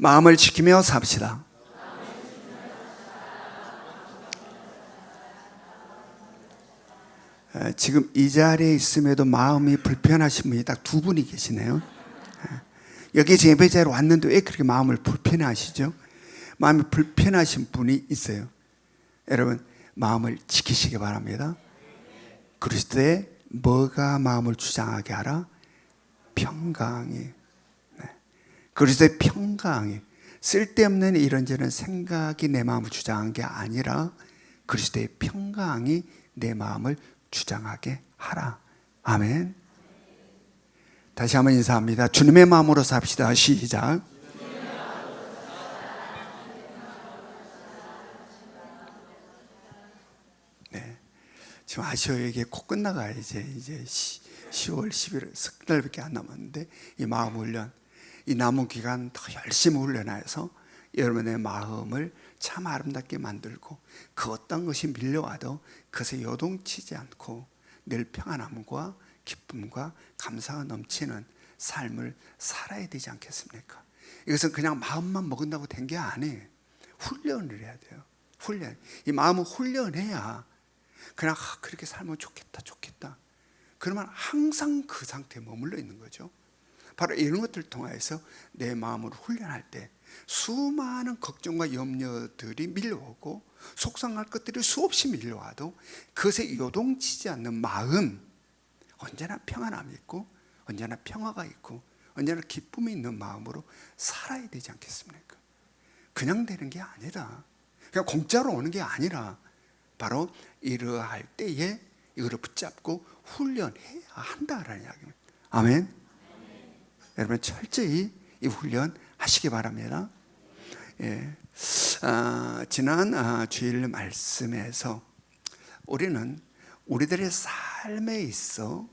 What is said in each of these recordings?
마음을 지키며 삽시다. 지금 이 자리에 있음에도 마음이 불편하신 분이 딱 두 분이 계시네요. 여기 예배자로 왔는데 왜 그렇게 마음을 불편해 하시죠? 마음이 불편하신 분이 있어요. 여러분, 마음을 지키시기 바랍니다. 그리스도의 뭐가 마음을 주장하게 하라? 평강이. 그리스도의 평강이. 쓸데없는 이런저런 생각이 내 마음을 주장한 게 아니라 그리스도의 평강이 내 마음을 주장하게 하라. 아멘. 다시 한번 인사합니다. 주님의 마음으로 삽시다. 시작. 네. 지금 아쉬워요. 이게 곧 끝나가요. 이제 10월, 11월 석 달밖에 안 남았는데 이 마음 훈련, 이 남은 기간 더 열심히 훈련해서 여러분의 마음을 참 아름답게 만들고 그 어떤 것이 밀려와도 그것에 요동치지 않고 늘 평안함과 기쁨과 감사가 넘치는 삶을 살아야 되지 않겠습니까? 이것은 그냥 마음만 먹은다고 된 게 아니에요. 훈련을 해야 돼요. 훈련. 이 마음을 훈련해야 그냥 그렇게 살면 좋겠다. 그러면 항상 그 상태에 머물러 있는 거죠. 바로 이런 것들을 통해서 내 마음을 훈련할 때 수많은 걱정과 염려들이 밀려오고 속상할 것들이 수없이 밀려와도 그것에 요동치지 않는 마음, 언제나 평안함이 있고 언제나 평화가 있고 언제나 기쁨이 있는 마음으로 살아야 되지 않겠습니까? 그냥 되는 게 아니라, 그냥 공짜로 오는 게 아니라 바로 이러할 때에 이거를 붙잡고 훈련해야 한다라는 이야기입니다. 아멘. 여러분 철저히 이 훈련 하시기 바랍니다. 예. 지난 주일 말씀에서 우리는 우리들의 삶에 있어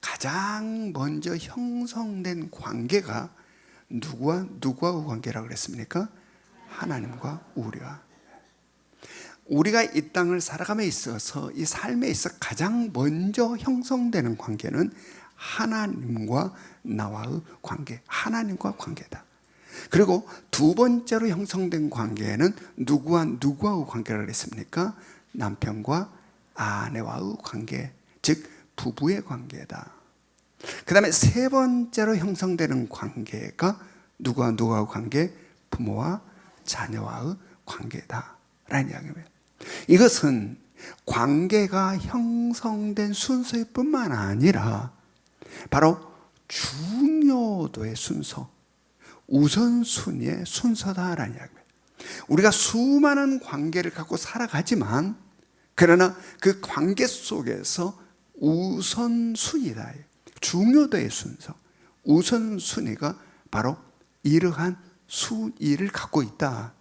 가장 먼저 형성된 관계가 누구와 관계라고 그랬습니까? 하나님과 우리가 이 땅을 살아감에 있어서 이 삶에 있어 가장 먼저 형성되는 관계는 하나님과 나와의 관계, 하나님과 관계다. 그리고 두 번째로 형성된 관계는 누구와의 관계라고 했습니까? 남편과 아내와의 관계, 즉 부부의 관계다. 그 다음에 세 번째로 형성되는 관계가 누구와 관계? 부모와 자녀와의 관계다 라는 이야기입니다. 이것은 관계가 형성된 순서일 뿐만 아니라 바로 중요도의 순서, 우선순위의 순서다라는 이야기입니다. 우리가 수많은 관계를 갖고 살아가지만 그러나 그 관계 속에서 우선순위다, 중요도의 순서, 우선순위가 바로 이러한 순위를 갖고 있다.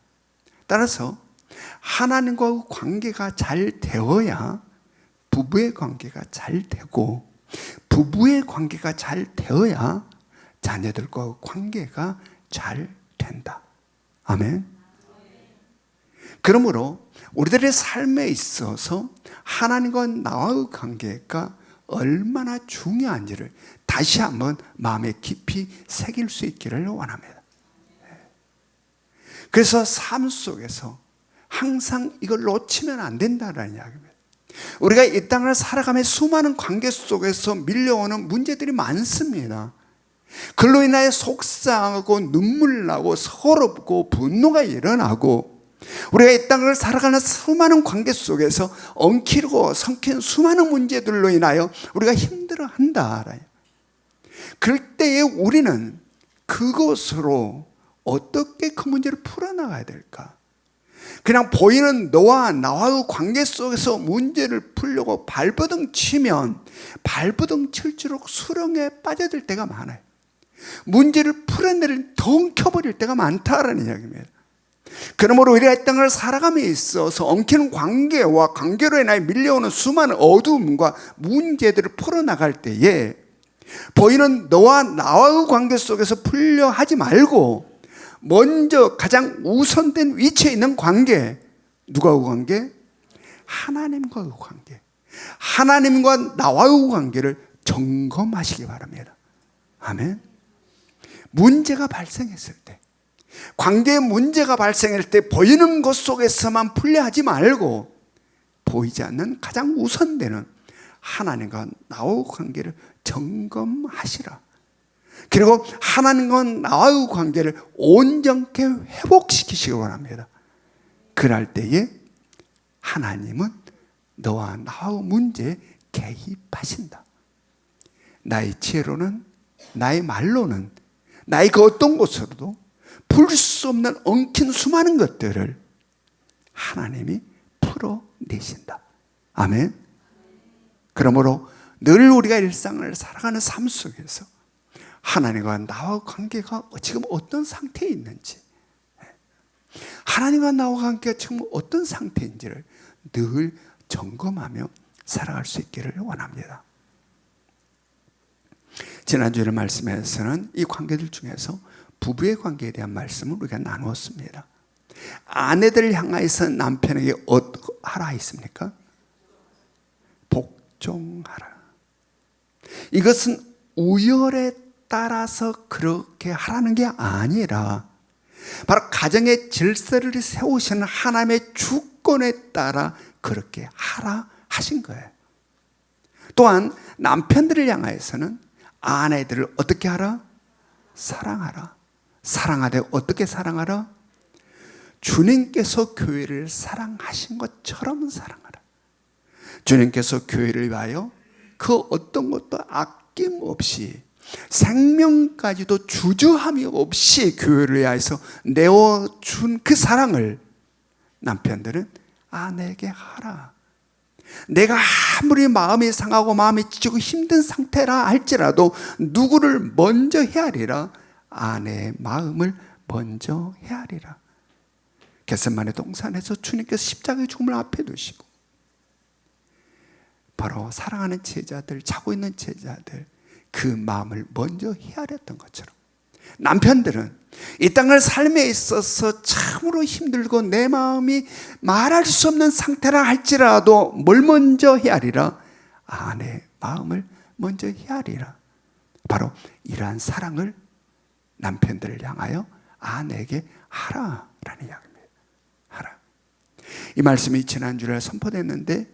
따라서 하나님과의 관계가 잘 되어야 부부의 관계가 잘 되고 부부의 관계가 잘 되어야 자녀들과 관계가 잘 된다. 아멘. 그러므로 우리들의 삶에 있어서 하나님과 나와의 관계가 얼마나 중요한지를 다시 한번 마음에 깊이 새길 수 있기를 원합니다. 그래서 삶 속에서 항상 이걸 놓치면 안 된다는 이야기입니다. 우리가 이 땅을 살아가며 수많은 관계 속에서 밀려오는 문제들이 많습니다. 그로 인하여 속상하고 눈물 나고 서럽고 분노가 일어나고 우리가 이 땅을 살아가는 수많은 관계 속에서 엉키고 성킨 수많은 문제들로 인하여 우리가 힘들어한다. 그럴 때에 우리는 그것으로 어떻게 그 문제를 풀어나가야 될까? 그냥 보이는 너와 나와의 관계 속에서 문제를 풀려고 발버둥 치면 발버둥 칠수록 수렁에 빠져들 때가 많아요. 문제를 풀어내려 더 엉켜버릴 때가 많다라는 이야기입니다. 그러므로 우리가 이 땅을 살아감에 있어서 엉키는 관계와 관계로 인하여 밀려오는 수많은 어두움과 문제들을 풀어나갈 때에 보이는 너와 나와의 관계 속에서 풀려 하지 말고 먼저 가장 우선된 위치에 있는 관계, 누구와의 관계? 하나님과의 관계. 하나님과 나와의 관계를 점검하시기 바랍니다. 아멘. 문제가 발생했을 때 관계에 문제가 발생할 때 보이는 것 속에서만 풀려하지 말고 보이지 않는 가장 우선되는 하나님과 나와 관계를 점검하시라. 그리고 하나님과 나와의 관계를 온전케 회복시키시기 원합니다. 그럴 때에 하나님은 너와 나와 문제에 개입하신다. 나의 지혜로는, 나의 말로는, 나의 그 어떤 곳으로도 풀 수 없는 엉킨 수많은 것들을 하나님이 풀어내신다. 아멘. 그러므로 늘 우리가 일상을 살아가는 삶 속에서 하나님과 나와 관계가 지금 어떤 상태에 있는지, 하나님과 나와 관계가 지금 어떤 상태인지를 늘 점검하며 살아갈 수 있기를 원합니다. 지난주에 말씀에서는 이 관계들 중에서 부부의 관계에 대한 말씀을 우리가 나누었습니다. 아내들 향하여서 남편에게 하라 했습니까? 복종하라. 이것은 우열에 따라서 그렇게 하라는 게 아니라 바로 가정의 질서를 세우시는 하나님의 주권에 따라 그렇게 하라 하신 거예요. 또한 남편들을 향하여서는 아내들을 어떻게 하라? 사랑하라. 사랑하되 어떻게 사랑하라? 주님께서 교회를 사랑하신 것처럼 사랑하라. 주님께서 교회를 위하여 그 어떤 것도 아낌없이 생명까지도 주저함이 없이 교회를 위하여서 내어준 그 사랑을 남편들은 아내에게 하라. 내가 아무리 마음이 상하고 마음이 찢고 힘든 상태라 할지라도 누구를 먼저 헤아리라? 아내의 마음을 먼저 헤아리라. 겟세마네 동산에서 주님께서 십자가의 죽음을 앞에 두시고 바로 사랑하는 제자들, 자고 있는 제자들 그 마음을 먼저 헤아렸던 것처럼 남편들은 이 땅을 삶에 있어서 참으로 힘들고 내 마음이 말할 수 없는 상태라 할지라도 뭘 먼저 헤아리라? 아내의 마음을 먼저 헤아리라. 바로 이러한 사랑을 남편들을 향하여 아내에게 하라라는 이야기입니다. 하라. 이 말씀이 지난주에 선포됐는데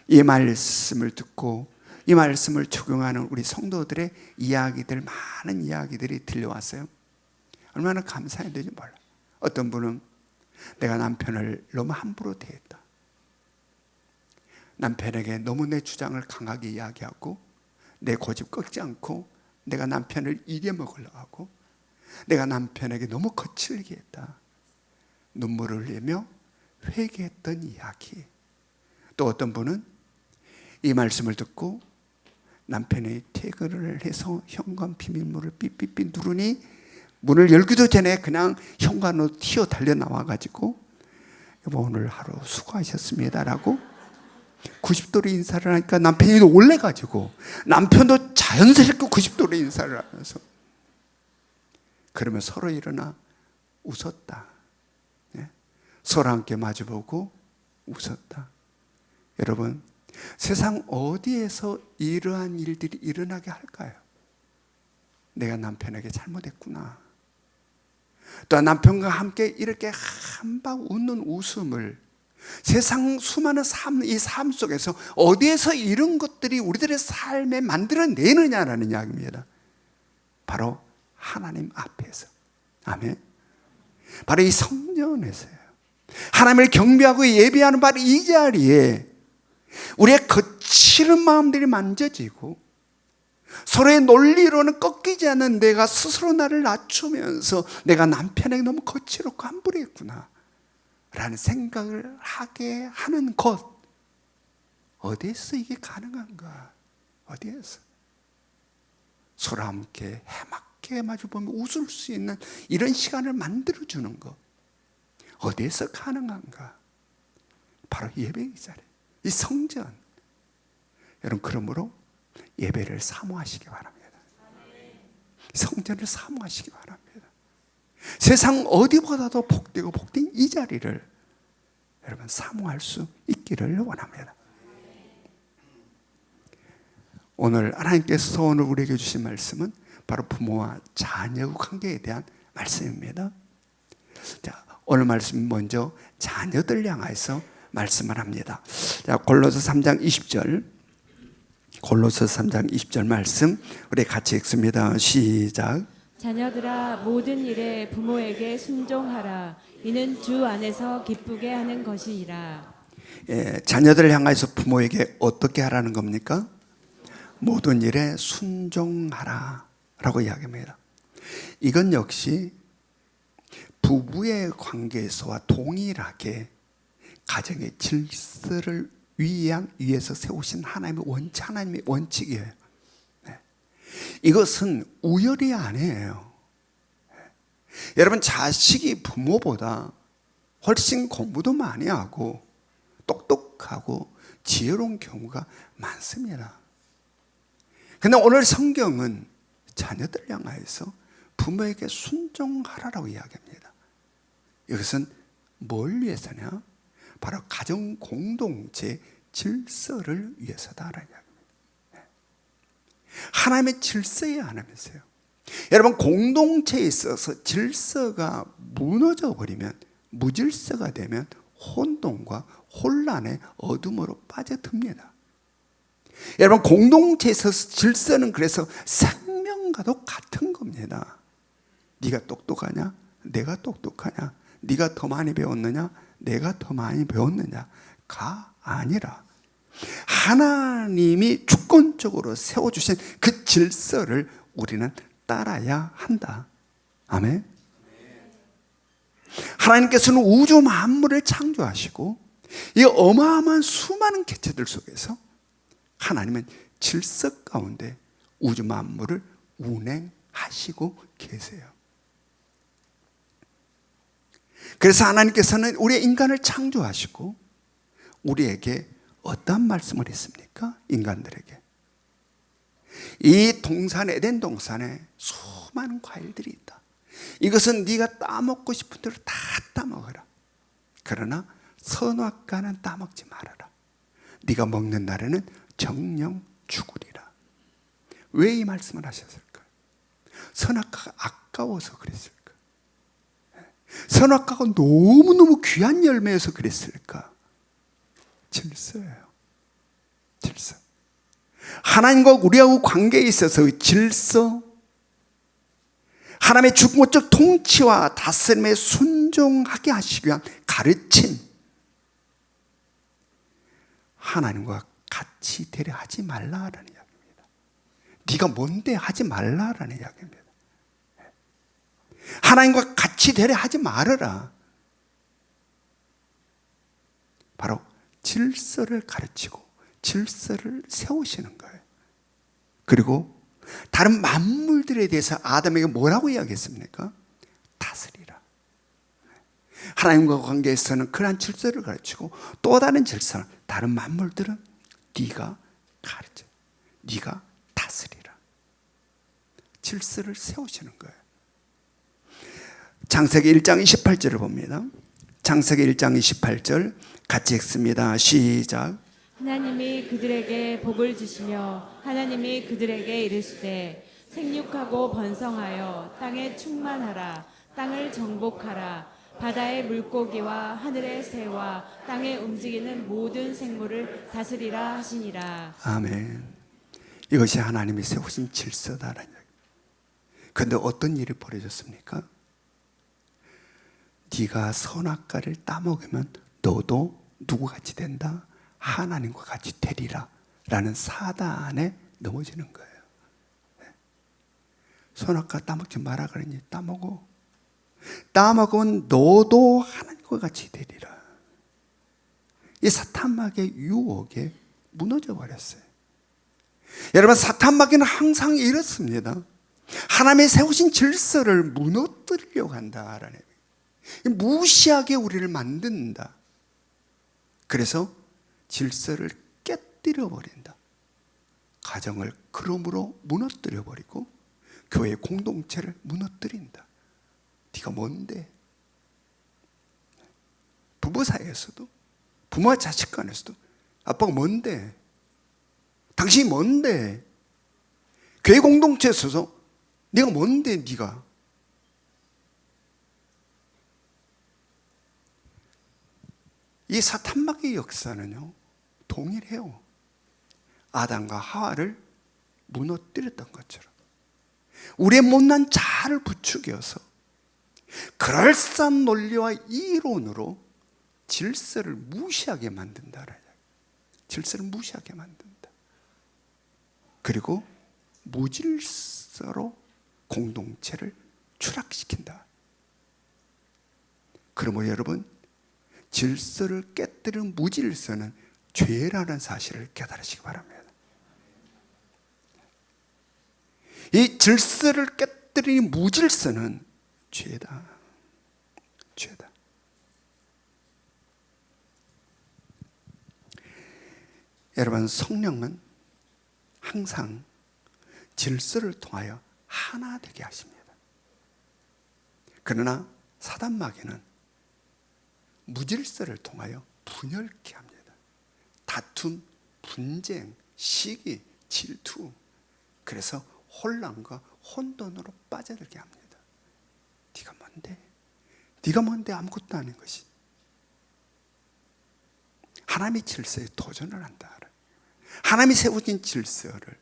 이 말씀을 듣고 이 말씀을 적용하는 우리 성도들의 이야기들, 많은 이야기들이 들려왔어요. 얼마나 감사해야 되는지 몰라. 어떤 분은 내가 남편을 너무 함부로 대했다. 남편에게 너무 내 주장을 강하게 이야기하고 내 고집 꺾지 않고 내가 남편을 이겨먹으려고 하고 내가 남편에게 너무 거칠게 했다. 눈물을 흘리며 회개했던 이야기. 또 어떤 분은 이 말씀을 듣고 남편이 퇴근을 해서 현관 비밀문을 삐삐삐 누르니 문을 열기도 전에 그냥 현관으로 튀어 달려 나와가지고 여보 오늘 하루 수고하셨습니다라고 90도로 인사를 하니까 남편이 놀래가지고 남편도 자연스럽게 90도로 인사를 하면서 그러면 서로 일어나 웃었다. 서로 함께 마주보고 웃었다. 여러분 세상 어디에서 이러한 일들이 일어나게 할까요? 내가 남편에게 잘못했구나. 또 남편과 함께 이렇게 한방 웃는 웃음을 세상 수많은 이 삶 속에서 어디에서 이런 것들이 우리들의 삶에 만들어내느냐라는 이야기입니다. 바로 하나님 앞에서. 아멘. 바로 이 성전에서요. 하나님을 경배하고 예배하는 바로 이 자리에 우리의 거칠은 마음들이 만져지고 서로의 논리로는 꺾이지 않는 내가 스스로 나를 낮추면서 내가 남편에게 너무 거칠었고 함부로 했구나 라는 생각을 하게 하는 것, 어디에서 이게 가능한가? 어디에서? 서로 함께 해맑게 마주보며 웃을 수 있는 이런 시간을 만들어주는 것, 어디에서 가능한가? 바로 예배의 자리, 이 성전. 여러분 그러므로 예배를 사모하시기 바랍니다. 성전을 사모하시기 바랍니다. 세상 어디보다도 복되고 복된 이 자리를 여러분 사모할 수 있기를 원합니다. 오늘 하나님께서 오늘 우리에게 주신 말씀은 바로 부모와 자녀의 관계에 대한 말씀입니다. 자, 오늘 말씀 먼저 자녀들 향해서 말씀을 합니다. 자, 골로새 3장 20절. 골로새 3장 20절 말씀 우리 같이 읽습니다. 시작. 자녀들아 모든 일에 부모에게 순종하라. 이는 주 안에서 기쁘게 하는 것이니라. 예, 자녀들을 향해서 부모에게 어떻게 하라는 겁니까? 모든 일에 순종하라 라고 이야기합니다. 이건 역시 부부의 관계에서와 동일하게 가정의 질서를 위해서 세우신 하나님의 원칙이에요. 네. 이것은 우열이 아니에요. 네. 여러분, 자식이 부모보다 훨씬 공부도 많이 하고 똑똑하고 지혜로운 경우가 많습니다. 그런데 오늘 성경은 자녀들 향하여서 부모에게 순종하라라고 이야기합니다. 이것은 뭘 위해서냐? 바로 가정 공동체 질서를 위해서다라는 이야기입니다. 하나님의 질서에 하나면서요. 여러분, 공동체에 있어서 질서가 무너져 버리면, 무질서가 되면 혼돈과 혼란의 어둠으로 빠져듭니다. 여러분, 공동체에서 질서는 그래서 생명과도 같은 겁니다. 네가 똑똑하냐? 내가 똑똑하냐? 네가 더 많이 배웠느냐? 내가 더 많이 배웠느냐가 아니라 하나님이 주권적으로 세워주신 그 질서를 우리는 따라야 한다. 아멘. 하나님께서는 우주 만물을 창조하시고 이 어마어마한 수많은 개체들 속에서 하나님은 질서 가운데 우주 만물을 운행하시고 계세요. 그래서 하나님께서는 우리 인간을 창조하시고 우리에게 어떤 말씀을 했습니까? 인간들에게 이 동산, 에덴 동산에 수많은 과일들이 있다. 이것은 네가 따먹고 싶은 대로 다 따먹어라. 그러나 선악과는 따먹지 말아라. 네가 먹는 날에는 정령 죽으리라. 왜 이 말씀을 하셨을까요? 선악과가 아까워서 그랬을까요? 선악과가 너무너무 귀한 열매여서 그랬을까? 질서예요. 질서. 하나님과 우리하고 관계에 있어서 질서, 하나님의 주권적 통치와 다스림에 순종하게 하시기 위한 가르침, 하나님과 같이 되려 하지 말라라는 이야기입니다. 네가 뭔데 하지 말라라는 이야기입니다. 하나님과 같이 되려 하지 말아라. 바로 질서를 가르치고 질서를 세우시는 거예요. 그리고 다른 만물들에 대해서 아담에게 뭐라고 이야기했습니까? 다스리라. 하나님과 관계에서는 그러한 질서를 가르치고 또 다른 질서는 다른 만물들은 네가 가르쳐, 네가 다스리라. 질서를 세우시는 거예요. 창세기 1장 28절을 봅니다. 창세기 1장 28절 같이 읽습니다. 시작. 하나님이 그들에게 복을 주시며 하나님이 그들에게 이르시되 생육하고 번성하여 땅에 충만하라. 땅을 정복하라. 바다의 물고기와 하늘의 새와 땅에 움직이는 모든 생물을 다스리라 하시니라. 아멘. 이것이 하나님이 세우신 질서다라는 이야기. 그런데 어떤 일이 벌어졌습니까? 네가 선악과를 따먹으면 너도 누구같이 된다? 하나님과 같이 되리라 라는 사단에 넘어지는 거예요. 선악과 따먹지 마라 그러니 따먹어. 따먹으면 너도 하나님과 같이 되리라. 이 사탄마귀의 유혹에 무너져 버렸어요. 여러분, 사탄마귀는 항상 이렇습니다. 하나님의 세우신 질서를 무너뜨리려고 한다라는, 무시하게 우리를 만든다. 그래서 질서를 깨뜨려 버린다. 가정을 그러므로 무너뜨려 버리고 교회의 공동체를 무너뜨린다. 네가 뭔데? 부부 사이에서도, 부모와 자식 간에서도 아빠가 뭔데? 당신이 뭔데? 교회 공동체에서도 네가 뭔데? 네가 이 사탄마귀의 역사는요, 동일해요. 아담과 하와를 무너뜨렸던 것처럼 우리의 못난 자아를 부추겨서 그럴싸한 논리와 이론으로 질서를 무시하게 만든다. 질서를 무시하게 만든다. 그리고 무질서로 공동체를 추락시킨다. 그러므로 여러분, 질서를 깨뜨리는 무질서는 죄라는 사실을 깨달으시기 바랍니다. 이 질서를 깨뜨리는 무질서는 죄다. 죄다. 여러분, 성령은 항상 질서를 통하여 하나 되게 하십니다. 그러나 사단마귀는 무질서를 통하여 분열케 합니다. 다툼, 분쟁, 시기, 질투, 그래서 혼란과 혼돈으로 빠져들게 합니다. 네가 뭔데? 네가 뭔데 아무것도 아닌 것이. 하나님의 질서에 도전을 한다. 하나님이 세우신 질서를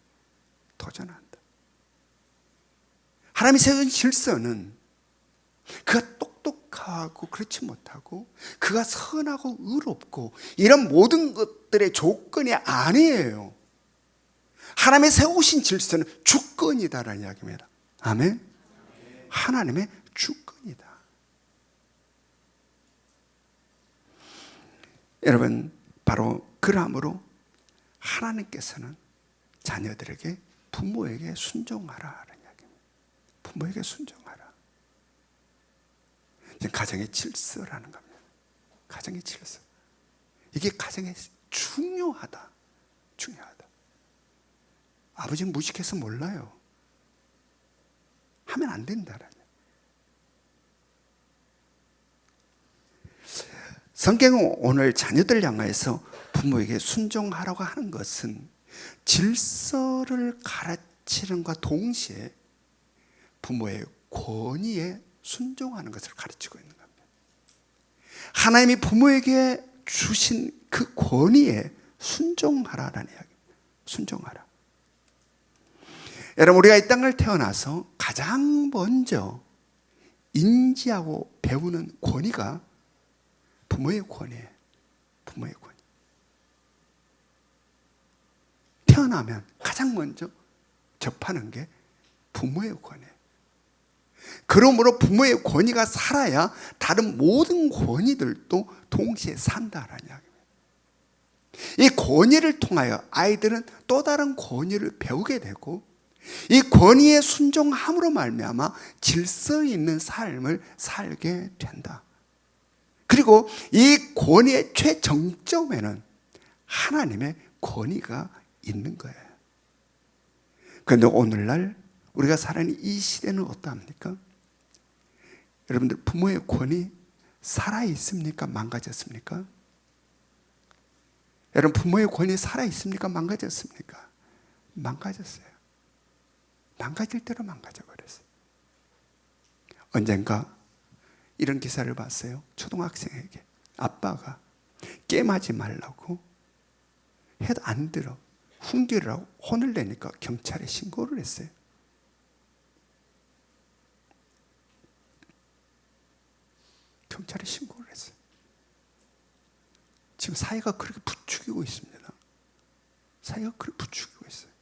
도전한다. 하나님이 세운 질서는 그가 똑똑하고 그렇지 못하고 그가 선하고 의롭고 이런 모든 것들의 조건이 아니에요. 하나님의 세우신 질서는 주권이다라는 이야기입니다. 아멘. 하나님의 주권이다. 여러분, 바로 그러므로 하나님께서는 자녀들에게 부모에게 순종하라는 이야기입니다. 부모에게 순종하라. 가정의 질서라는 겁니다. 가정의 질서. 이게 가정에 중요하다. 중요하다. 아버지는 무식해서 몰라요. 하면 안 된다라는. 성경은 오늘 자녀들 향해서 부모에게 순종하라고 하는 것은 질서를 가르치는과 동시에 부모의 권위에 순종하는 것을 가르치고 있는 겁니다. 하나님이 부모에게 주신 그 권위에 순종하라라는 이야기입니다. 순종하라. 여러분, 우리가 이 땅을 태어나서 가장 먼저 인지하고 배우는 권위가 부모의 권위예요. 부모의 권위. 태어나면 가장 먼저 접하는 게 부모의 권위예요. 그러므로 부모의 권위가 살아야 다른 모든 권위들도 동시에 산다라는 이야기입니다. 이 권위를 통하여 아이들은 또 다른 권위를 배우게 되고 이 권위에 순종함으로 말미암아 질서 있는 삶을 살게 된다. 그리고 이 권위의 최정점에는 하나님의 권위가 있는 거예요. 그런데 오늘날 우리가 살아있는 이 시대는 어떠합니까? 여러분들, 부모의 권위 살아있습니까? 망가졌습니까? 여러분, 부모의 권위 살아있습니까? 망가졌습니까? 망가졌어요. 망가질 대로 망가져버렸어요. 언젠가 이런 기사를 봤어요. 초등학생에게 아빠가 게임하지 말라고 해도 안 들어 훈계를 하고 혼을 내니까 경찰에 신고를 했어요. 경찰에 신고를 했어요. 지금 사회가 그렇게 부추기고 있습니다. 사회가 그렇게 부추기고 있어요.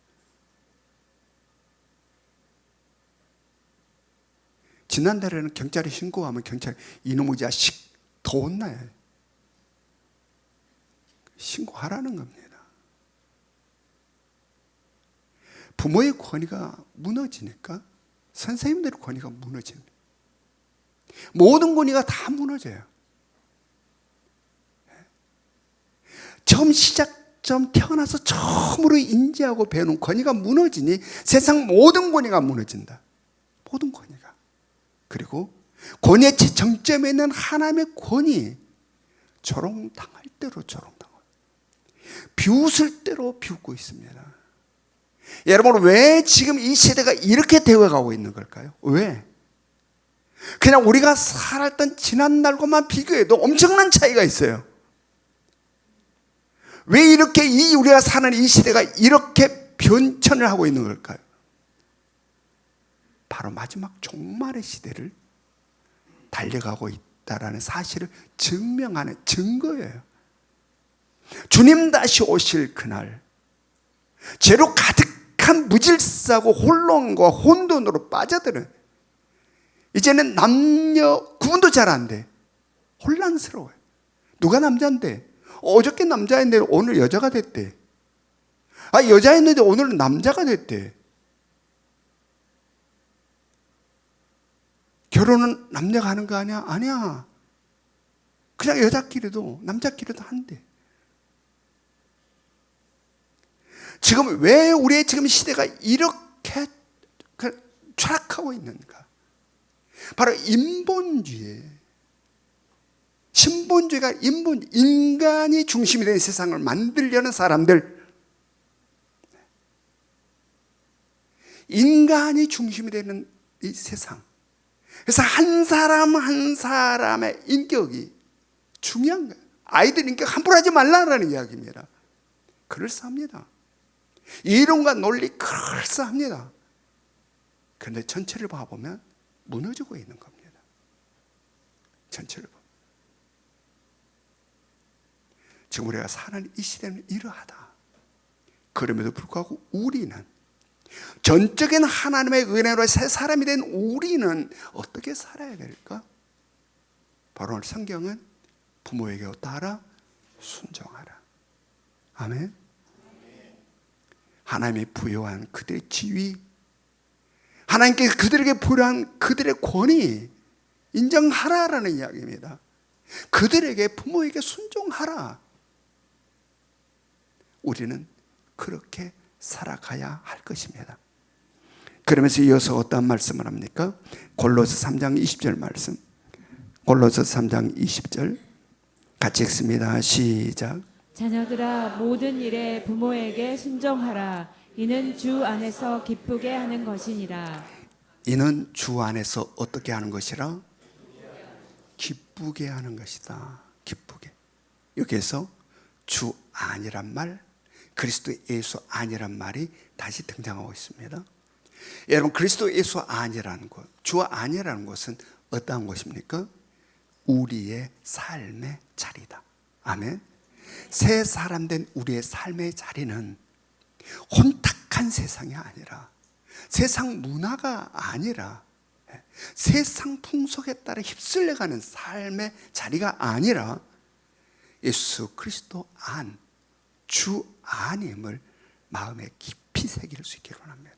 지난달에는 경찰에 신고하면 경찰 이놈의 자식 더 혼나요. 신고하라는 겁니다. 부모의 권위가 무너지니까 선생님들의 권위가 무너집니다. 모든 권위가 다 무너져요. 처음 시작점 태어나서 처음으로 인지하고 배우는 권위가 무너지니 세상 모든 권위가 무너진다. 모든 권위가. 그리고 권위의 정점에 있는 하나님의 권위, 조롱당할 대로 조롱당하고 비웃을 대로 비웃고 있습니다. 여러분, 왜 지금 이 시대가 이렇게 되어가고 있는 걸까요? 왜? 그냥 우리가 살았던 지난 날과만 비교해도 엄청난 차이가 있어요. 왜 이렇게 우리가 사는 이 시대가 이렇게 변천을 하고 있는 걸까요? 바로 마지막 종말의 시대를 달려가고 있다라는 사실을 증명하는 증거예요. 주님 다시 오실 그날, 죄로 가득한 무질서하고 혼돈과 혼돈으로 빠져드는, 이제는 남녀 구분도 잘 안 돼. 혼란스러워요. 누가 남자인데? 어저께 남자인데 오늘 여자가 됐대. 여자였는데 오늘은 남자가 됐대. 결혼은 남녀가 하는 거 아니야? 아니야. 그냥 여자끼리도 남자끼리도 한대. 지금 왜 우리의 지금 시대가 이렇게 추락하고 있는가? 바로 인본주의, 신본주의가 인간이 중심이 된 세상을 만들려는 사람들, 인간이 중심이 되는 이 세상. 그래서 한 사람 한 사람의 인격이 중요한 거예요. 아이들 인격 함부로 하지 말라는 이야기입니다. 그럴싸합니다. 이론과 논리 그럴싸합니다. 그런데 전체를 봐보면 무너지고 있는 겁니다. 전체를 보면. 지금 우리가 사는 이 시대는 이러하다. 그럼에도 불구하고 우리는, 전적인 하나님의 은혜로 새 사람이 된 우리는 어떻게 살아야 될까? 바로 오늘 성경은 부모에게 따라 순종하라. 아멘. 하나님이 부여한 그들의 지위, 하나님께 그들에게 부여한 그들의 권위 인정하라라는 이야기입니다. 그들에게, 부모에게 순종하라. 우리는 그렇게 살아가야 할 것입니다. 그러면서 이어서 어떤 말씀을 합니까? 골로새 3장 20절 말씀. 골로새 3장 20절 같이 읽습니다. 시작. 자녀들아, 모든 일에 부모에게 순종하라. 이는 주 안에서 기쁘게 하는 것이니라. 이는 주 안에서 어떻게 하는 것이라? 기쁘게 하는 것이다. 기쁘게. 여기에서 주 안이란 말, 그리스도 예수 안이란 말이 다시 등장하고 있습니다. 여러분, 그리스도 예수 안이라는 것, 주 안이라는 것은 어떠한 것입니까? 우리의 삶의 자리다. 아멘. 새 사람 된 우리의 삶의 자리는 혼탁한 세상이 아니라, 세상 문화가 아니라, 세상 풍속에 따라 휩쓸려가는 삶의 자리가 아니라 예수 그리스도 안, 주 안임을 마음에 깊이 새길 수 있기를 원합니다.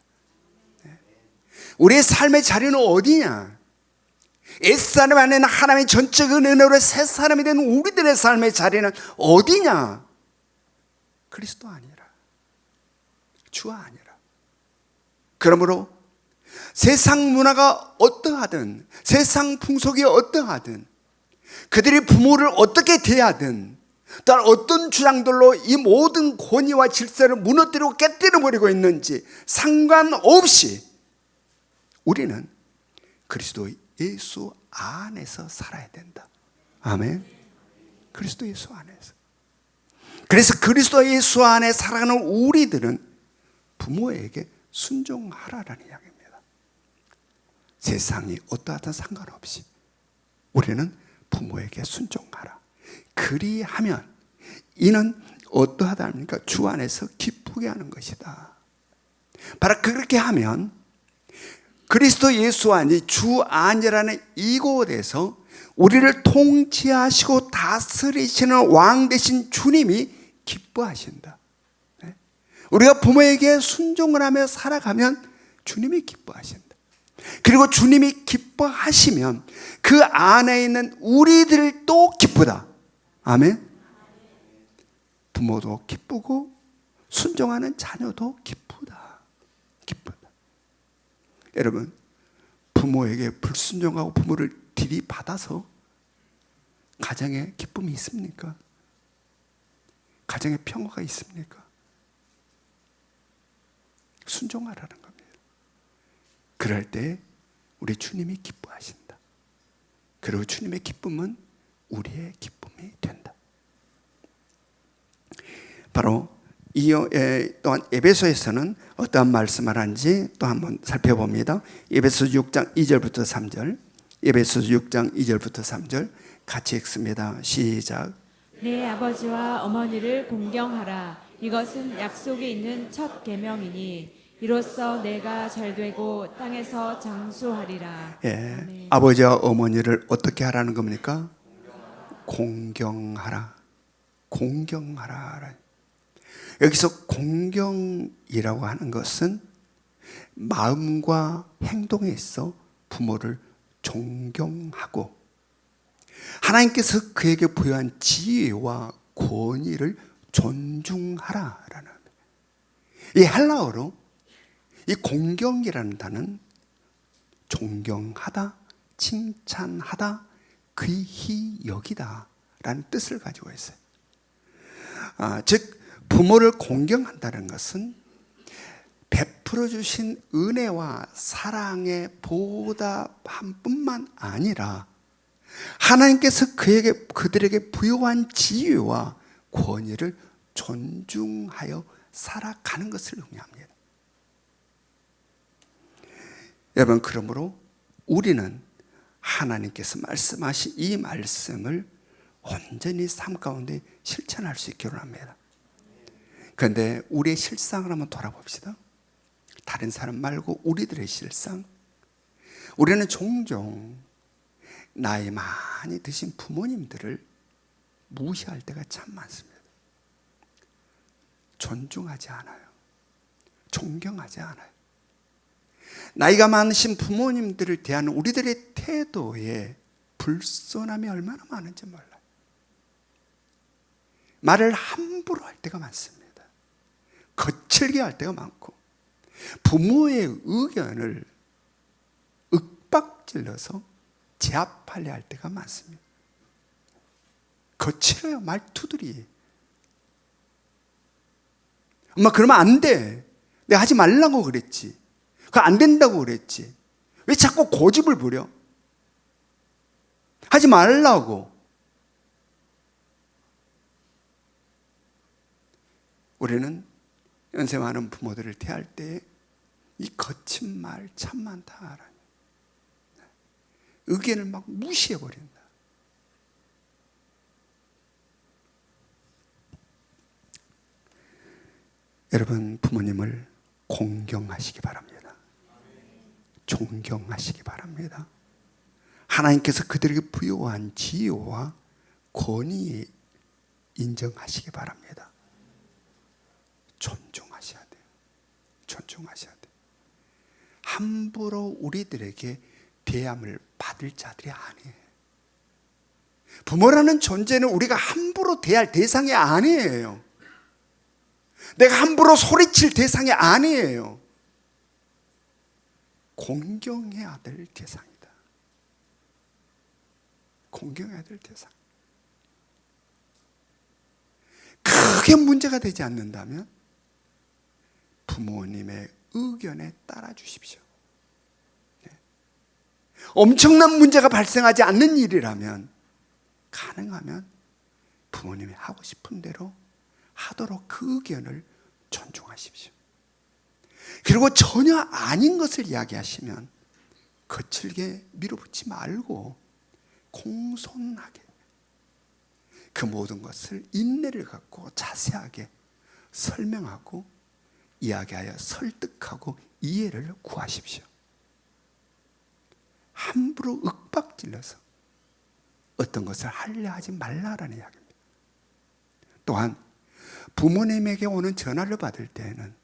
우리의 삶의 자리는 어디냐? 옛사람 안에는 하나님의 전적인 은혜로 새 사람이 된 우리들의 삶의 자리는 어디냐? 그리스도 아니라, 주 아니라. 그러므로 세상 문화가 어떠하든, 세상 풍속이 어떠하든, 그들이 부모를 어떻게 대하든, 또한 어떤 주장들로 이 모든 권위와 질서를 무너뜨리고 깨뜨려버리고 있는지 상관없이 우리는 그리스도 예수 안에서 살아야 된다. 아멘. 그리스도 예수 안에서. 그래서 그리스도 예수 안에 살아가는 우리들은 부모에게 순종하라라는 이야기입니다. 세상이 어떠하든 상관없이 우리는 부모에게 순종하라. 그리하면 이는 어떠하다 합니까? 주 안에서 기쁘게 하는 것이다. 바로 그렇게 하면 그리스도 예수 안이 주 안이라는 이곳에서 우리를 통치하시고 다스리시는 왕 되신 주님이 기뻐하신다. 우리가 부모에게 순종을 하며 살아가면 주님이 기뻐하신다. 그리고 주님이 기뻐하시면 그 안에 있는 우리들도 기쁘다. 아멘. 부모도 기쁘고 순종하는 자녀도 기쁘다. 기쁘다. 여러분, 부모에게 불순종하고 부모를 들이받아서 가정에 기쁨이 있습니까? 가정에 평화가 있습니까? 순종하라는 겁니다. 그럴 때 우리 주님이 기뻐하신다. 그리고 주님의 기쁨은 우리의 기쁨이 된다. 바로 또한 에베소에서는 어떠한 말씀을 하는지 또 한번 살펴봅니다. 에베소 6장 2절부터 3절, 에베소 6장 2절부터 3절 같이 읽습니다. 시작. 내 아버지와 어머니를 공경하라. 이것은 약속이 있는 첫 계명이니 이로써 내가 잘되고 땅에서 장수하리라. 예, 아멘. 아버지와 어머니를 어떻게 하라는 겁니까? 공경하라. 공경하라. 여기서 공경이라고 하는 것은 마음과 행동에 있어 부모를 존경하고 하나님께서 그에게 부여한 지혜와 권위를 존중하라라는 이 헬라어로 이 공경이라는 단어는 존경하다, 칭찬하다, 귀히 여기다 라는 뜻을 가지고 있어요. 즉 부모를 공경한다는 것은 베풀어 주신 은혜와 사랑의 보답함 뿐만 아니라 하나님께서 그들에게 부여한 지위와 권위를 존중하여 살아가는 것을 의미합니다. 여러분, 그러므로 우리는 하나님께서 말씀하신 이 말씀을 온전히 삶 가운데 실천할 수 있기를 합니다. 그런데 우리의 실상을 한번 돌아봅시다. 다른 사람 말고 우리들의 실상. 우리는 종종 나이 많이 드신 부모님들을 무시할 때가 참 많습니다. 존중하지 않아요. 존경하지 않아요. 나이가 많으신 부모님들을 대하는 우리들의 태도에 불손함이 얼마나 많은지 몰라요. 말을 함부로 할 때가 많습니다. 거칠게 할 때가 많고 부모의 의견을 윽박질러서 제압하려 할 때가 많습니다. 거칠어요, 말투들이. 엄마 그러면 안 돼. 내가 하지 말라고 그랬지. 그거 안 된다고 그랬지. 왜 자꾸 고집을 부려? 하지 말라고. 우리는 연세 많은 부모들을 대할 때 이 거친 말 참 많다. 의견을 막 무시해버린다. 여러분, 부모님을 공경하시기 바랍니다. 존경하시기 바랍니다. 하나님께서 그들에게 부여한 지혜와 권위 인정하시기 바랍니다. 존중하셔야 돼요. 존중하셔야 돼요. 함부로 우리들에게 대함을 받을 자들이 아니에요. 부모라는 존재는 우리가 함부로 대할 대상이 아니에요. 내가 함부로 소리칠 대상이 아니에요. 공경해야 될 대상이다. 공경해야 될 대상. 크게 문제가 되지 않는다면 부모님의 의견에 따라 주십시오. 엄청난 문제가 발생하지 않는 일이라면 가능하면 부모님이 하고 싶은 대로 하도록 그 의견을 존중하십시오. 그리고 전혀 아닌 것을 이야기하시면 거칠게 밀어붙이지 말고 공손하게 그 모든 것을 인내를 갖고 자세하게 설명하고 이야기하여 설득하고 이해를 구하십시오. 함부로 윽박질러서 어떤 것을 하려 하지 말라라는 이야기입니다. 또한 부모님에게 오는 전화를 받을 때에는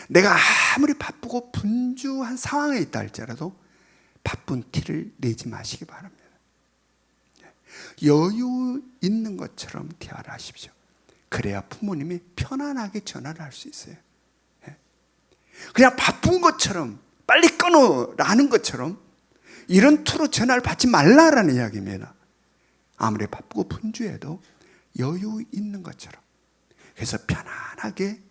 내가 아무리 바쁘고 분주한 상황에 있다 할지라도 바쁜 티를 내지 마시기 바랍니다. 여유 있는 것처럼 대화를 하십시오. 그래야 부모님이 편안하게 전화를 할 수 있어요. 그냥 바쁜 것처럼 빨리 끊어라는 것처럼 이런 투로 전화를 받지 말라라는 이야기입니다. 아무리 바쁘고 분주해도 여유 있는 것처럼. 그래서 편안하게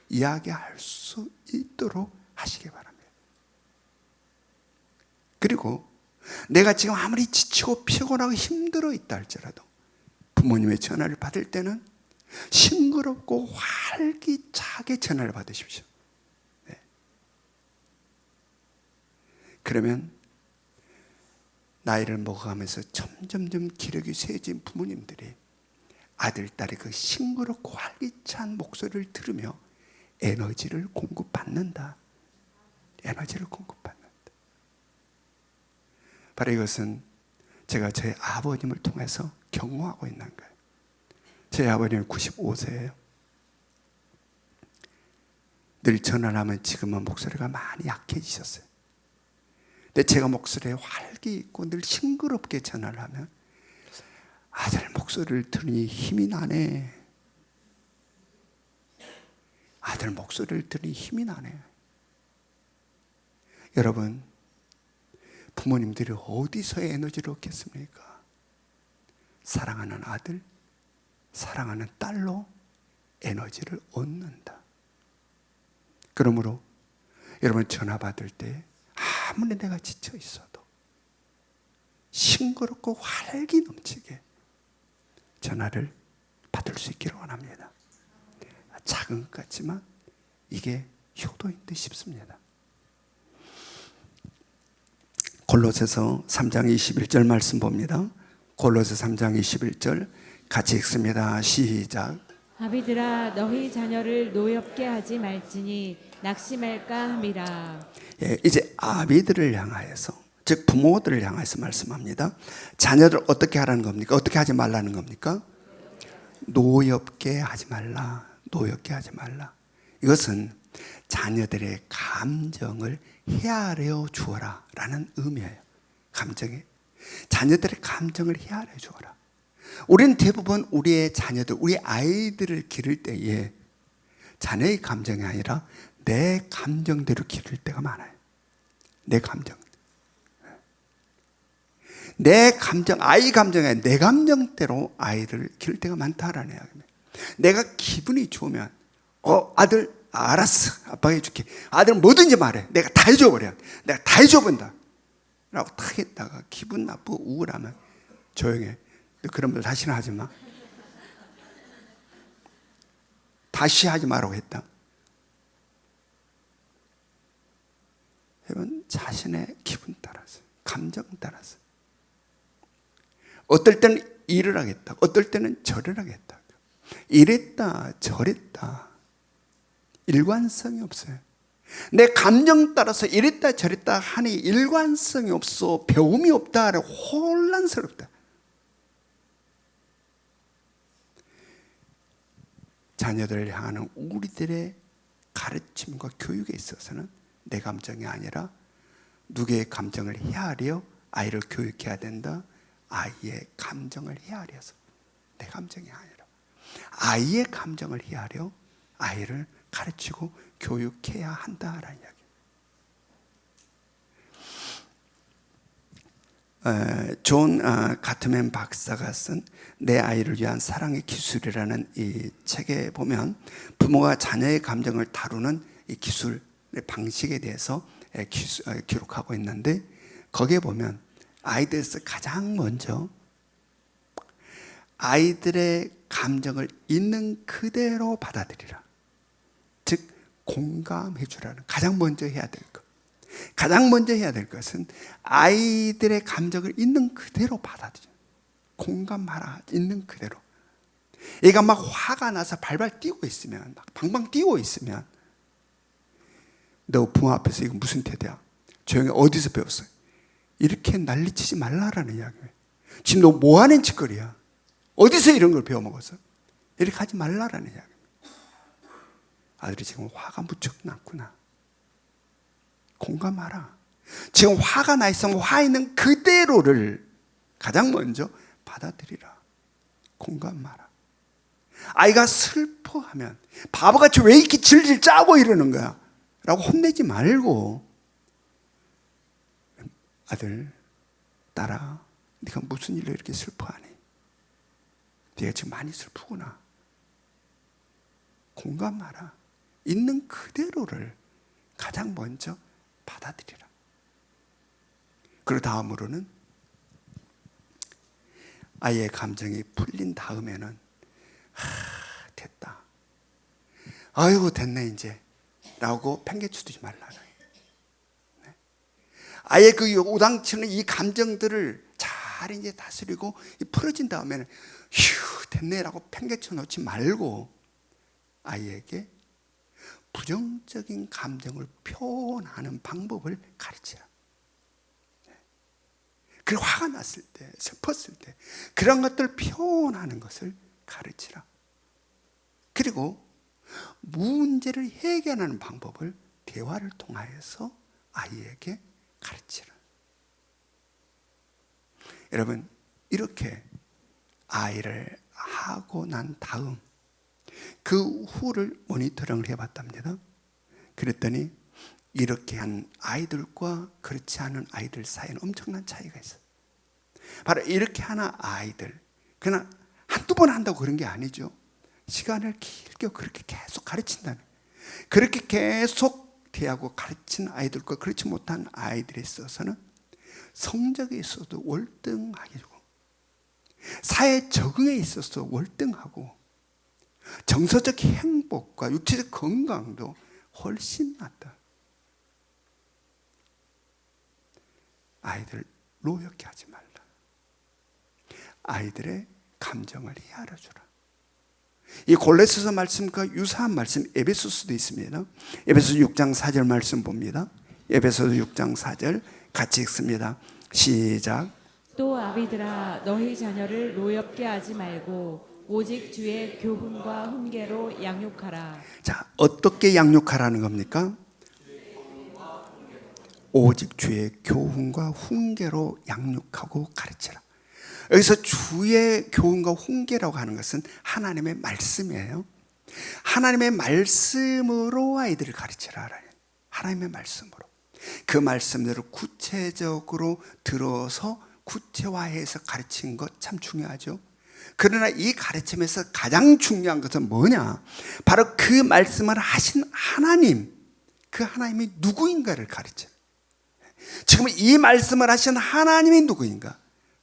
이야기할 수 있도록 하시기 바랍니다. 그리고 내가 지금 아무리 지치고 피곤하고 힘들어 있다 할지라도 부모님의 전화를 받을 때는 싱그럽고 활기차게 전화를 받으십시오. 네. 그러면 나이를 먹어가면서 점점점 기력이 쇠해진 부모님들이 아들, 딸의 그 싱그럽고 활기찬 목소리를 들으며 에너지를 공급받는다. 에너지를 공급받는다. 바로 이것은 제가 제 아버님을 통해서 경험하고 있는 거예요. 제 아버님은 95세예요. 늘 전화를 하면 지금은 목소리가 많이 약해지셨어요. 근데 제가 목소리에 활기 있고 늘 싱그럽게 전화를 하면 아들 목소리를 들으니 힘이 나네. 아들 목소리를 들으니 힘이 나네. 여러분, 부모님들이 어디서 에너지를 얻겠습니까? 사랑하는 아들, 사랑하는 딸로 에너지를 얻는다. 그러므로 여러분 전화 받을 때 아무리 내가 지쳐 있어도 싱그럽고 활기 넘치게 전화를 받을 수 있기를 원합니다. 작은 것 같지만 이게 효도인 듯 싶습니다. 골로새서 3장 21절 말씀 봅니다. 골로새 3장 21절 같이 읽습니다. 시작. 아비들아 너희 자녀를 노엽게 하지 말지니 낙심할까 함이라. 예, 이제 아비들을 향하여서, 즉 부모들을 향해서 말씀합니다. 자녀들 어떻게 하라는 겁니까? 어떻게 하지 말라는 겁니까? 노엽게 하지 말라. 노엽게 하지 말라. 이것은 자녀들의 감정을 헤아려 주어라 라는 의미예요. 감정에 자녀들의 감정을 헤아려 주어라. 우리는 대부분 우리의 자녀들, 우리 아이들을 기를 때에 자녀의 감정이 아니라 내 감정대로 기를 때가 많아요. 내 감정, 아이 감정이 아니라 내 감정대로 아이를 기를 때가 많다라는 이야기입니다. 내가 기분이 좋으면 아들 알았어, 아빠가 해줄게. 아들 뭐든지 말해. 내가 다 해줘버려. 내가 다 해줘본다 라고 탁 했다가 기분 나쁘고 우울하면 조용해. 너 그런 말 다시는 하지 마. 다시 하지 말라고 했다. 여러분, 자신의 기분 따라서, 감정 따라서 어떨 때는 이를 하겠다, 어떨 때는 저를 하겠다. 이랬다 저랬다 일관성이 없어요. 내 감정 따라서 이랬다 저랬다 하니 일관성이 없어. 배움이 없다. 혼란스럽다. 자녀들을 향하는 우리들의 가르침과 교육에 있어서는 내 감정이 아니라 누구의 감정을 헤아려 아이를 교육해야 된다. 아이의 감정을 헤아려서, 내 감정이 아니라 아이의 감정을 헤아려 아이를 가르치고 교육해야 한다라는 이야기. 존 가트맨 박사가 쓴 내 아이를 위한 사랑의 기술이라는 이 책에 보면 부모가 자녀의 감정을 다루는 이 기술의 방식에 대해서 기록하고 있는데, 거기에 보면 아이들에서 가장 먼저 아이들의 감정을 있는 그대로 받아들이라. 즉 공감해 주라는, 가장 먼저 해야 될 것. 가장 먼저 해야 될 것은 아이들의 감정을 있는 그대로 받아들여. 공감하라. 있는 그대로. 얘가 막 화가 나서 발발 뛰고 있으면, 막 방방 뛰고 있으면, 너 부모 앞에서 이거 무슨 태도야? 조용히 어디서 배웠어? 이렇게 난리치지 말라라는 이야기예요. 지금 너 뭐 하는 짓거리야? 어디서 이런 걸 배워먹었어? 이렇게 하지 말라라는 이야기입니다. 아들이 지금 화가 무척 났구나. 공감하라. 지금 화가 나 있으면 화 있는 그대로를 가장 먼저 받아들이라. 공감하라. 아이가 슬퍼하면 바보같이 왜 이렇게 질질 짜고 이러는 거야? 라고 혼내지 말고, 아들, 딸아, 네가 무슨 일로 이렇게 슬퍼하니? 네가 지금 많이 슬프구나. 공감하라. 있는 그대로를 가장 먼저 받아들이라. 그리고 다음으로는 아이의 감정이 풀린 다음에는 않겠다. 아이고 됐네 이제 라고 팽개쳐두지 말라. 아예 그 오당치는 이 감정들을 잘 이제 다스리고 풀어진 다음에는 휴 됐네라고 팽개쳐 놓지 말고 아이에게 부정적인 감정을 표현하는 방법을 가르치라. 그 화가 났을 때, 슬펐을 때 그런 것들 표현하는 것을 가르치라. 그리고 문제를 해결하는 방법을 대화를 통하여서 아이에게 가르치라. 여러분, 이렇게 아이를 하고 난 다음 그 후를 모니터링을 해봤답니다. 그랬더니 이렇게 한 아이들과 그렇지 않은 아이들 사이에는 엄청난 차이가 있어요. 바로 이렇게 하는 아이들, 그냥 한두 번 한다고 그런 게 아니죠. 시간을 길게 그렇게 계속 가르친다는, 그렇게 계속 대하고 가르친 아이들과 그렇지 못한 아이들에 있어서는 성적에 있어도 월등하게 되고, 사회 적응에 있어서 월등하고, 정서적 행복과 육체적 건강도 훨씬 낫다. 아이들 노엽게 하지 말라. 아이들의 감정을 헤아려주라. 이 골로새서 말씀과 유사한 말씀 에베소서도 있습니다. 에베소서 6장 4절 말씀 봅니다. 에베소서 6장 4절 같이 읽습니다. 시작. 또 아비들아 너희 자녀를 노엽게 하지 말고 오직 주의 교훈과 훈계로 양육하라. 자, 어떻게 양육하라는 겁니까? 오직 주의 교훈과 훈계로 양육하고 가르치라. 여기서 주의 교훈과 훈계라고 하는 것은 하나님의 말씀이에요. 하나님의 말씀으로 아이들을 가르치라. 하나님의 말씀으로. 그 말씀대로 구체적으로 들어서 구체화해서 가르치는 것 참 중요하죠. 그러나 이 가르침에서 가장 중요한 것은 뭐냐? 바로 그 말씀을 하신 하나님, 그 하나님이 누구인가를 가르쳐. 지금 이 말씀을 하신 하나님이 누구인가?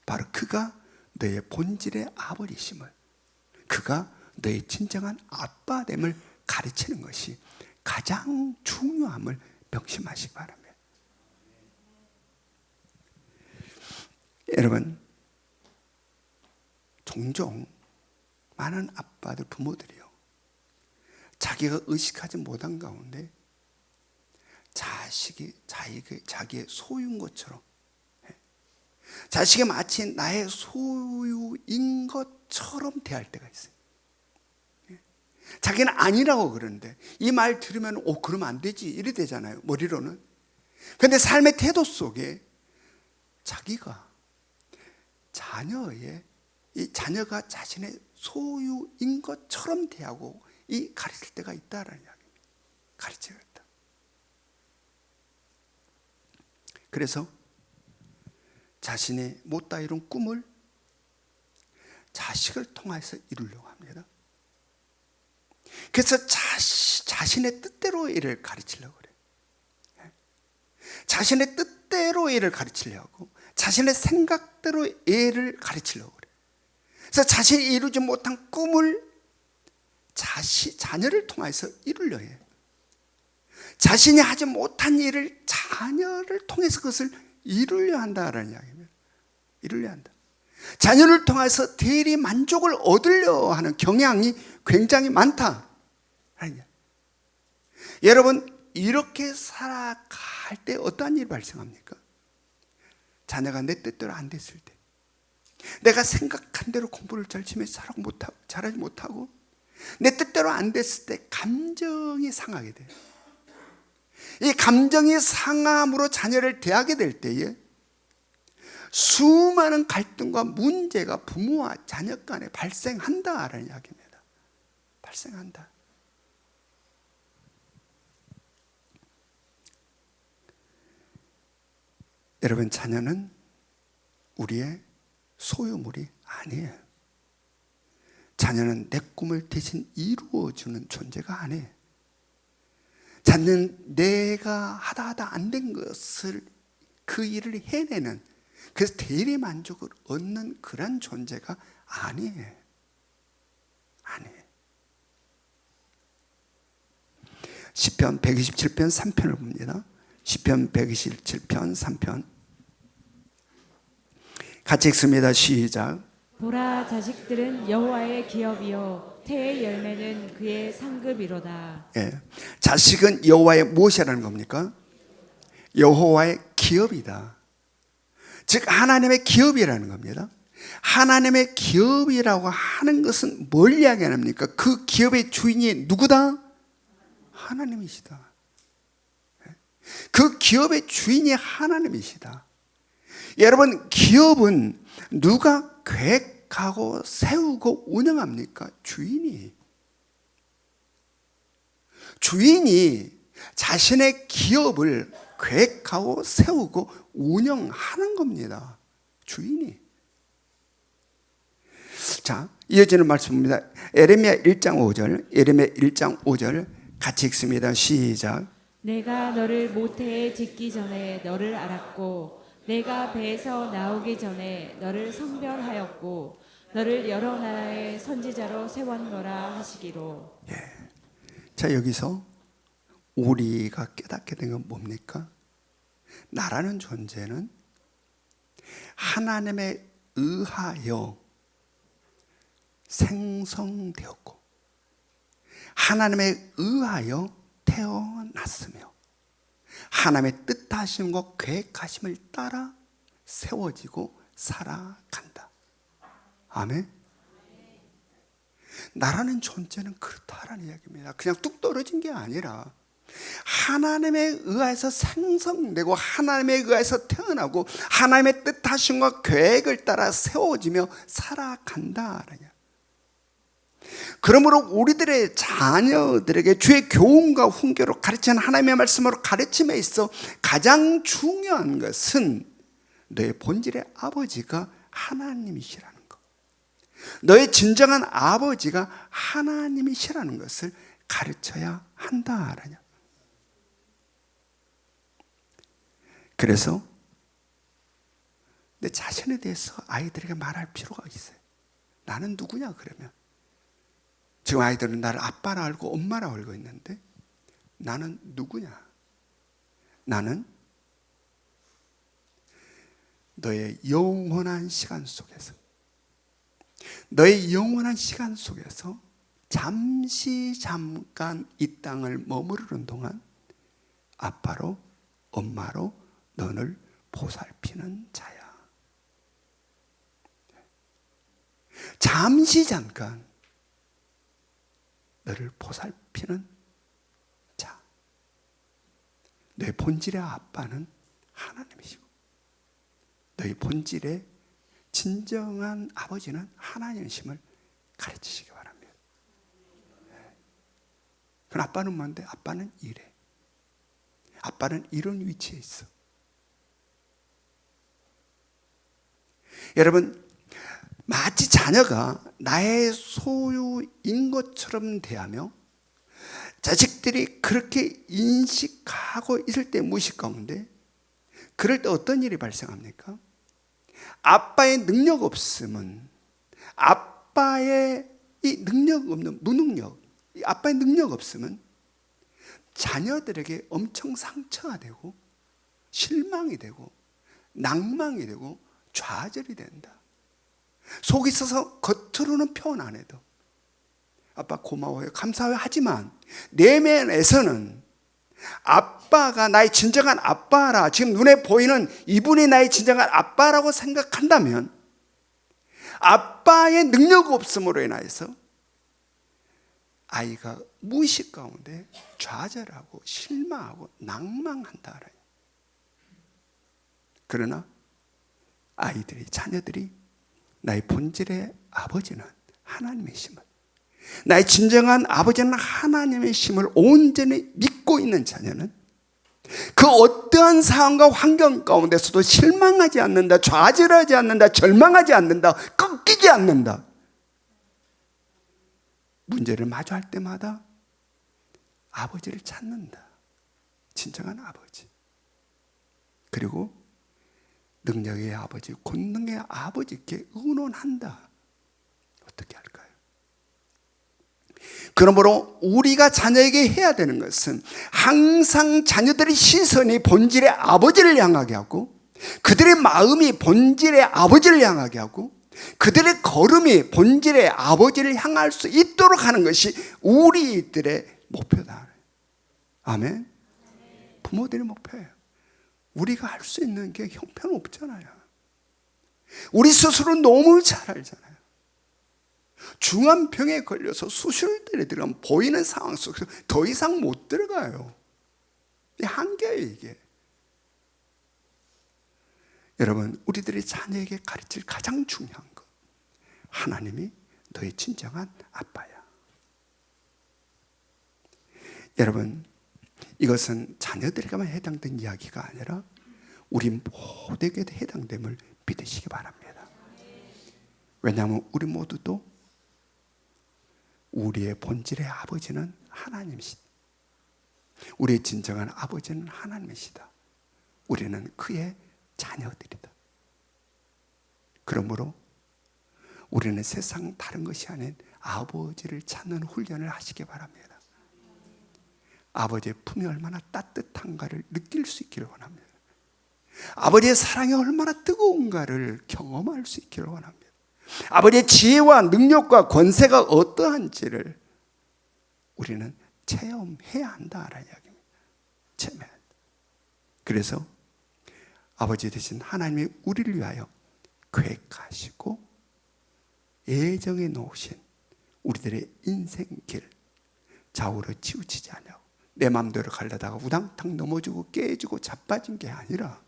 바로 그가 너의 본질의 아버지심을, 그가 너의 진정한 아빠됨을 가르치는 것이 가장 중요함을 명심하시기 바랍니다. 여러분, 종종 많은 아빠들, 부모들이요, 자기가 의식하지 못한 가운데 자식이 자기의 소유인 것처럼, 자식이 마치 나의 소유인 것처럼 대할 때가 있어요. 자기는 아니라고 그러는데 이 말 들으면 그러면 안 되지 이래 되잖아요, 머리로는. 그런데 삶의 태도 속에 자기가 이 자녀가 자신의 소유인 것처럼 대하고 가르칠 때가 있다라는 이야기입니다. 가르쳐야겠다. 그래서 자신이 못다 이룬 꿈을 자식을 통해서 이루려고 합니다. 그래서 자신의 뜻대로 일을 가르치려고 그래요. 자신의 뜻대로 일을 가르치려고, 자신의 생각대로 일을 가르치려고 그래요. 그래서 자신이 이루지 못한 꿈을 자녀를 통해서 이루려 해요. 자신이 하지 못한 일을 자녀를 통해서 그것을 이루려 한다라는 이야기입니다. 이루려 한다. 자녀를 통해서 대리 만족을 얻으려 하는 경향이 굉장히 많다. 여러분, 이렇게 살아갈 때 어떠한 일이 발생합니까? 자녀가 내 뜻대로 안 됐을 때, 내가 생각한 대로 공부를 열심히 잘하지 못하고 내 뜻대로 안 됐을 때 감정이 상하게 돼요. 이 감정이 상함으로 자녀를 대하게 될 때에 수많은 갈등과 문제가 부모와 자녀 간에 발생한다라는 이야기입니다. 발생한다. 여러분, 자녀는 우리의 소유물이 아니에요. 자녀는 내 꿈을 대신 이루어주는 존재가 아니에요. 자녀는 내가 하다 안 된 것을, 그 일을 해내는, 그래서 대리 만족을 얻는 그런 존재가 아니에요. 아니에요. 시편 127편 3편을 봅니다. 시편 127편 3편 같이 읽습니다. 시작. 보라, 자식들은 여호와의 기업이요 태의 열매는 그의 상급이로다. 예. 자식은 여호와의 무엇이라는 겁니까? 여호와의 기업이다. 즉 하나님의 기업이라는 겁니다. 하나님의 기업이라고 하는 것은 뭘 이야기합니까? 그 기업의 주인이 누구다? 하나님이시다. 그 기업의 주인이 하나님이시다. 여러분, 기업은 누가 계획하고 세우고 운영합니까? 주인이 자신의 기업을 계획하고 세우고 운영하는 겁니다. 주인이. 자, 이어지는 말씀입니다. 예레미야 1장 5절, 예레미야 1장 5절 같이 읽습니다. 시작. 내가 너를 모태에 짓기 전에 너를 알았고 내가 배에서 나오기 전에 너를 성별하였고 너를 여러 나라의 선지자로 세웠노라 하시기로. 자, 여기서 우리가 깨닫게 된 건 뭡니까? 나라는 존재는 하나님에 의하여 생성되었고 하나님에 의하여 태어났으며 하나님의 뜻하심과 계획하심을 따라 세워지고 살아간다. 아멘. 나라는 존재는 그렇다라는 이야기입니다. 그냥 뚝 떨어진 게 아니라 하나님에 의해서 생성되고 하나님에 의해서 태어나고 하나님의 뜻하심과 계획을 따라 세워지며 살아간다라냐. 그러므로 우리들의 자녀들에게 주의 교훈과 훈계로 가르치는 하나님의 말씀으로 가르침에 있어 가장 중요한 것은 너의 본질의 아버지가 하나님이시라는 것, 너의 진정한 아버지가 하나님이시라는 것을 가르쳐야 한다라냐. 그래서 내 자신에 대해서 아이들에게 말할 필요가 있어요. 나는 누구냐 그러면 지금 아이들은 나를 아빠라 알고 엄마라 알고 있는데 나는 누구냐? 나는 너의 영원한 시간 속에서 잠깐 이 땅을 머무르는 동안 아빠로 엄마로 너를 보살피는 자야. 잠깐 너를 보살피는 자. 너의 본질의 아빠는 하나님이시고 너의 본질의 진정한 아버지는 하나님이심을 가르치시기 바랍니다. 그럼 아빠는 뭔데? 아빠는 이래. 아빠는 이런 위치에 있어. 여러분, 마치 자녀가 나의 소유인 것처럼 대하며 자식들이 그렇게 인식하고 있을 때 무의식 가운데 그럴 때 어떤 일이 발생합니까? 아빠의 능력 없음은 아빠의 이 능력 없는 무능력, 이 아빠의 능력 없음은 자녀들에게 엄청 상처가 되고 실망이 되고 낭망이 되고 좌절이 된다. 속이 있어서 겉으로는 표현 안 해도 아빠 고마워요, 감사해요 하지만 내면에서는 아빠가 나의 진정한 아빠라, 지금 눈에 보이는 이분이 나의 진정한 아빠라고 생각한다면 아빠의 능력 없음으로 인하여서 아이가 무의식 가운데 좌절하고 실망하고 낭망한다. 그러나 아이들이, 자녀들이 나의 본질의 아버지는 하나님이심을, 나의 진정한 아버지는 하나님이심을 온전히 믿고 있는 자녀는 그 어떠한 상황과 환경 가운데서도 실망하지 않는다, 좌절하지 않는다, 절망하지 않는다, 꺾이지 않는다. 문제를 마주할 때마다 아버지를 찾는다. 진정한 아버지. 그리고 능력의 아버지, 권능의 아버지께 의논한다. 어떻게 할까요? 그러므로 우리가 자녀에게 해야 되는 것은 항상 자녀들의 시선이 본질의 아버지를 향하게 하고, 그들의 마음이 본질의 아버지를 향하게 하고, 그들의 걸음이 본질의 아버지를 향할 수 있도록 하는 것이 우리들의 목표다. 아멘. 부모들의 목표예요. 우리가 할 수 있는 게 형편없잖아요. 우리 스스로 너무 잘 알잖아요. 중환병에 걸려서 수술들에 들어가면 보이는 상황 속에서 더 이상 못 들어가요. 이 한계예요, 이게. 여러분, 우리들의 자녀에게 가르칠 가장 중요한 것, 하나님이 너의 진정한 아빠야. 여러분, 이것은 자녀들에게만 해당된 이야기가 아니라 우리 모두에게 해당됨을 믿으시기 바랍니다. 왜냐하면 우리 모두도 우리의 본질의 아버지는 하나님이시다. 우리의 진정한 아버지는 하나님이시다. 우리는 그의 자녀들이다. 그러므로 우리는 세상 다른 것이 아닌 아버지를 찾는 훈련을 하시기 바랍니다. 아버지의 품이 얼마나 따뜻한가를 느낄 수 있기를 원합니다. 아버지의 사랑이 얼마나 뜨거운가를 경험할 수 있기를 원합니다. 아버지의 지혜와 능력과 권세가 어떠한지를 우리는 체험해야 한다라는 이야기입니다. 체험해야 한다. 그래서 아버지 되신 하나님이 우리를 위하여 계획하시고 예정해 놓으신 우리들의 인생길, 좌우로 치우치지 않냐고, 내 마음대로 가려다가 우당탕 넘어지고 깨지고 자빠진 게 아니라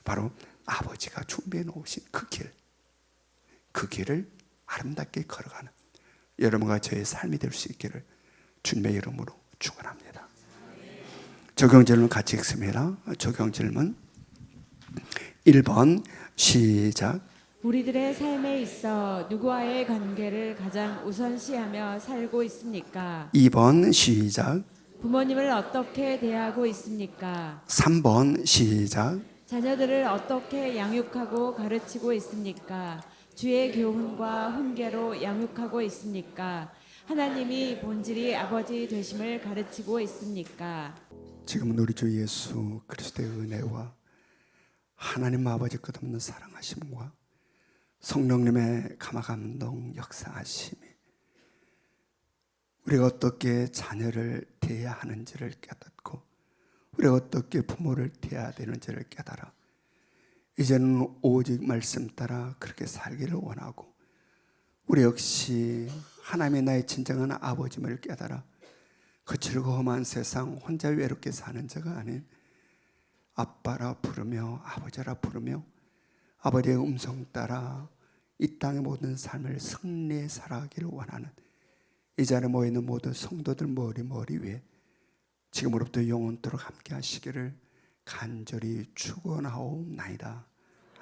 바로 아버지가 준비해 놓으신 그 길, 그 길을 아름답게 걸어가는 여러분과 저의 삶이 될 수 있기를 주님의 이름으로 축원합니다. 적용 질문 같이 읽습니다. 적용 질문 1번 시작. 우리들의 삶에 있어 누구와의 관계를 가장 우선시하며 살고 있습니까? 2번 시작. 부모님을 어떻게 대하고 있습니까? 3번 시작. 자녀들을 어떻게 양육하고 가르치고 있습니까? 주의 교훈과 훈계로 양육하고 있습니까? 하나님이 본질이 아버지 되심을 가르치고 있습니까? 지금은 우리 주 예수 그리스도의 은혜와 하나님 아버지 끝없는 사랑하심과 성령님의 감화감동 역사하심이 우리가 어떻게 자녀를 대해야 하는지를 깨닫고 우리가 어떻게 부모를 대해야 되는지를 깨달아 이제는 오직 말씀 따라 그렇게 살기를 원하고, 우리 역시 하나님의 나의 진정한 아버짐을 깨달아 거칠고 험한 세상 혼자 외롭게 사는 자가 아닌 아빠라 부르며 아버지라 부르며 아버지의 음성 따라 이 땅의 모든 삶을 승리에 살아가기를 원하는 이 자리에 모여있는 모든 성도들 머리 위에 지금으로부터 영원토록 함께 하시기를 간절히 축원하옵나이다.